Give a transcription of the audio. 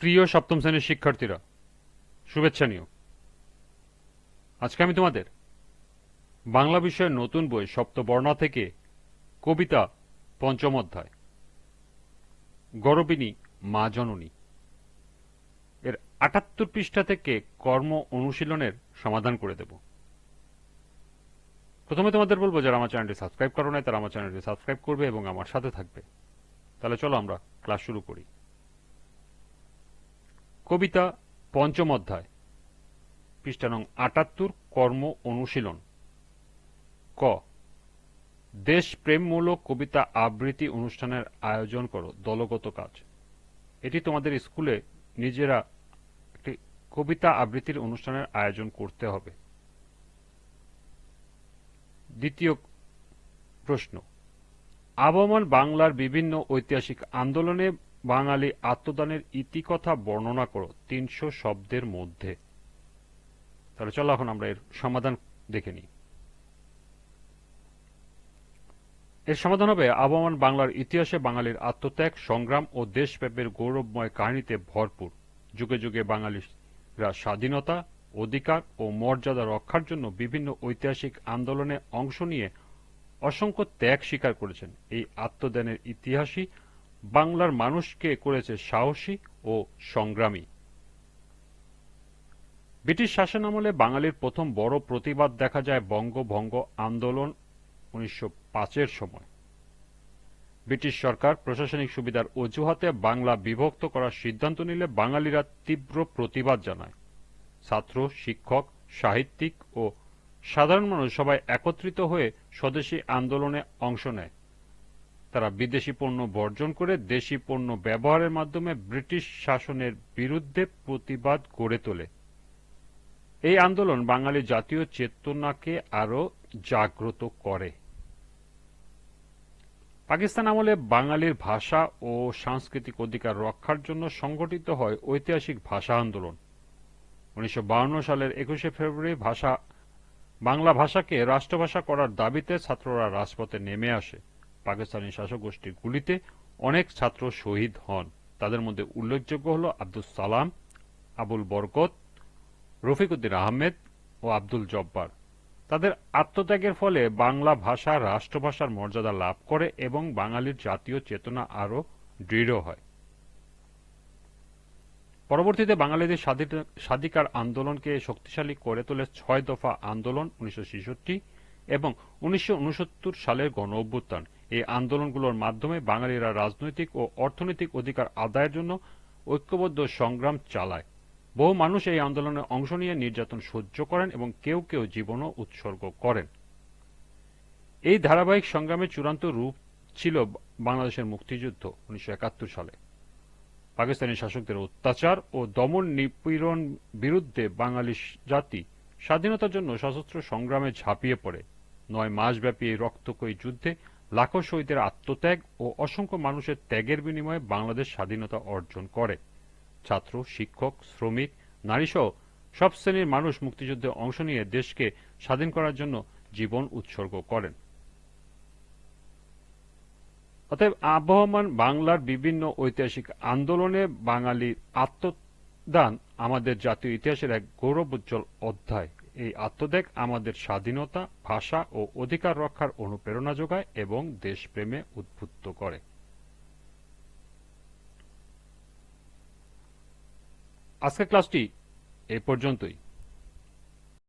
প্রিয় সপ্তম শ্রেণীর শিক্ষার্থীরা, শুভেচ্ছা নিও। আজকে আমি তোমাদের বাংলা বিষয়ের নতুন বই সপ্তবর্ণা থেকে কবিতা পঞ্চম অধ্যায় গরবিনী মা জননী এর ৭৮ পৃষ্ঠা থেকে কর্ম অনুশীলনের সমাধান করে দেব। প্রথমে তোমাদের বলবো, যারা আমার চ্যানেলটি সাবস্ক্রাইব করো নাই তারা আমার চ্যানেলটি সাবস্ক্রাইব করবে এবং আমার সাথে থাকবে। তাহলে চলো আমরা ক্লাস শুরু করি। কবিতা পঞ্চম অধ্যায়, পৃষ্ঠা নং ৭৮, কর্ম অনুশীলন। ক, দেশপ্রেমমূলক কবিতা আবৃত্তি অনুষ্ঠানের আয়োজন করো। দলগত কাজ। এটি তোমাদের স্কুলে নিজেরা একটি কবিতা আবৃত্তির অনুষ্ঠানের আয়োজন করতে হবে। দ্বিতীয় প্রশ্ন, আবহমান বাংলার বিভিন্ন ঐতিহাসিক আন্দোলনে বাঙালি আত্মদানের ইতিকথা বর্ণনা করো ৩০০ শব্দের মধ্যে। তাহলে চলো এখন আমরা এর সমাধান দেখে নিই। এর সমাধান হবে, আবহমান বাংলার ইতিহাসে বাঙালির আত্মত্যাগ, সংগ্রাম ও দেশপ্রেমের গৌরবময় কাহিনীতে ভরপুর। যুগে যুগে বাঙালিরা স্বাধীনতা, অধিকার ও মর্যাদা রক্ষার জন্য বিভিন্ন ঐতিহাসিক আন্দোলনে অংশ নিয়ে অসংখ্য ত্যাগ স্বীকার করেছেন। এই আত্মদানের ইতিহাসই বাংলার মানুষকে করেছে সাহসী ও সংগ্রামী। ব্রিটিশ শাসনামলে বাঙালির প্রথম বড় প্রতিবাদ দেখা যায় বঙ্গভঙ্গ আন্দোলন ১৯০৫-এর সময়। ব্রিটিশ সরকার প্রশাসনিক সুবিধার অজুহাতে বাংলা বিভক্ত করার সিদ্ধান্ত নিলে বাঙালিরা তীব্র প্রতিবাদ জানায়। ছাত্র, শিক্ষক, সাহিত্যিক ও সাধারণ মানুষ সবাই একত্রিত হয়ে স্বদেশী আন্দোলনে অংশ নেয়। তারা বিদেশি পণ্য বর্জন করে দেশি পণ্য ব্যবহারের মাধ্যমে ব্রিটিশ শাসনের বিরুদ্ধে প্রতিবাদ গড়ে তোলে। এই আন্দোলন বাঙালি জাতীয় চেতনাকে আরো জাগ্রত করে। পাকিস্তান আমলে বাঙালির ভাষা ও সাংস্কৃতিক অধিকার রক্ষার জন্য সংগঠিত হয় ঐতিহাসিক ভাষা আন্দোলন। ১৯৫২ সালের ২১শে ফেব্রুয়ারি বাংলা ভাষাকে রাষ্ট্রভাষা করার দাবিতে ছাত্ররা রাজপথে নেমে আসে। পাকিস্তানি শাসক গোষ্ঠীর গুলিতে অনেক ছাত্র শহীদ হন। তাদের মধ্যে উল্লেখযোগ্য হল আব্দুল সালাম, আবুল বরকত, রফিক উদ্দিন আহমেদ ও আব্দুল জব্বার। তাদের আত্মত্যাগের ফলে বাংলা ভাষা রাষ্ট্রভাষার মর্যাদা লাভ করে এবং বাঙালির জাতীয় চেতনা আরো দৃঢ় হয়। পরবর্তীতে বাঙালিদের স্বাধিকার আন্দোলনকে শক্তিশালী করে তোলে ৬ দফা আন্দোলন ১৯৬৬ এবং ১৯৬৯ সালের গণঅভ্যুত্থান। এই আন্দোলনগুলোর মাধ্যমে বাঙালিরা রাজনৈতিক ও অর্থনৈতিক অধিকার আদায়ের জন্য ঐক্যবদ্ধ সংগ্রাম চালায়। বহু মানুষ এই আন্দোলনে অংশ নিয়ে নির্যাতন সহ্য করেন এবং কেউ কেউ জীবনও উৎসর্গ করেন। এই ধারাবাহিক সংগ্রামের চূড়ান্ত রূপ ছিল বাংলাদেশের মুক্তিযুদ্ধ ১৯৭১ সালে। পাকিস্তানি শাসকদের অত্যাচার ও দমন নিপীড়ন বিরুদ্ধে বাঙালি জাতি স্বাধীনতার জন্য সশস্ত্র সংগ্রামে ঝাঁপিয়ে পড়ে। ৯ মাসব্যাপী এই রক্তক্ষয়ী যুদ্ধে লাখো শহীদের আত্মত্যাগ ও অসংখ্য মানুষের ত্যাগের বিনিময়ে বাংলাদেশ স্বাধীনতা অর্জন করে। ছাত্র, শিক্ষক, শ্রমিক, নারীসহ সব শ্রেণীর মানুষ মুক্তিযুদ্ধে অংশ নিয়ে দেশকে স্বাধীন করার জন্য জীবন উৎসর্গ করেন। অতএব আবহমান বাংলার বিভিন্ন ঐতিহাসিক আন্দোলনে বাঙালির আত্মদান আমাদের জাতীয় ইতিহাসের এক গৌরবোজ্জ্বল অধ্যায়। এই আত্মত্যাগ আমাদের স্বাধীনতা, ভাষা ও অধিকার রক্ষার অনুপ্রেরণা যোগায় এবং দেশপ্রেমে উদ্বুদ্ধ করে। আজকের ক্লাসটি এই পর্যন্তই।